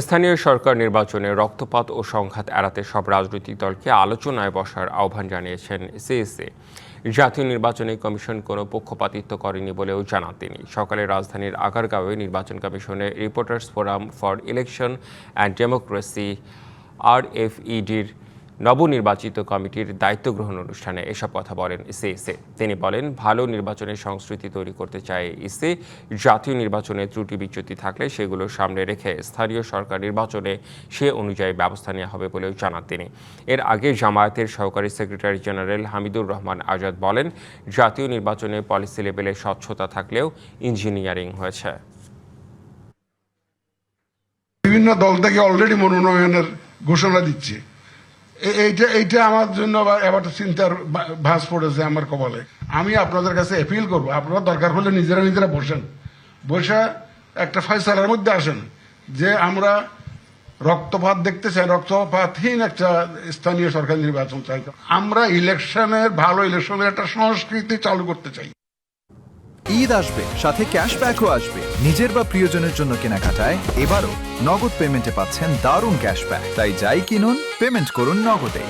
স্থানীয় সরকার নির্বাচনে রক্তপাত ও সংঘাত এড়াতে সব রাজনৈতিক দলকে আলোচনায় বসার আহ্বান জানিয়েছেন সিইসি। জাতীয় নির্বাচনে কমিশন কোনো পক্ষপাতিত্ব করেনি বলেও জানান তিনি। সকালে রাজধানীর আগারগাঁওয়ে নির্বাচন কমিশনের reporters forum for election and democracy RFEDর নবনির্বাচিত কমিটির দায়িত্ব গ্রহণ অনুষ্ঠানে এসব কথা বলেন সিইসি। তিনি বলেন, ভালো নির্বাচনের সংস্কৃতি তৈরি করতে চায় ইসি। জাতীয় নির্বাচনে ত্রুটি বিচ্যুতি থাকলে সেগুলো সামনে রেখে স্থানীয় সরকার নির্বাচনে সে অনুযায়ী ব্যবস্থা নেওয়া হবে বলেও জানান তিনি। এর আগে জামায়াতের সহকারী সেক্রেটারি জেনারেল হামিদুর রহমান আজাদ বলেন, জাতীয় নির্বাচনে পলিসি লেভেলে স্বচ্ছতা থাকলেও ইঞ্জিনিয়ারিং হয়েছে। বিভিন্ন দল থেকে অলরেডি মনোনয়নের ঘোষণা দিচ্ছে। এইটা আমার জন্য এবার চিন্তার ভাঁজ পড়েছে আমার কপালে। আমি আপনাদের কাছে অ্যাপিল করবো, আপনারা দরকার হলে নিজেরা বসে একটা ফয়সালার মধ্যে আসেন যে আমরা রক্তপাত দেখতে চাই, রক্তপাতহীন একটা স্থানীয় সরকার নির্বাচন চাই। আমরা ভালো ইলেকশনের একটা সংস্কৃতি চালু করতে চাই। ঈদ আসবে, সাথে ক্যাশব্যাকও আসবে। নিজের বা প্রিয়জনের জন্য কেনাকাটায় এবারও নগদ পেমেন্টে পাচ্ছেন দারুণ ক্যাশব্যাক। তাই যাই কিনুন, পেমেন্ট করুন নগদে।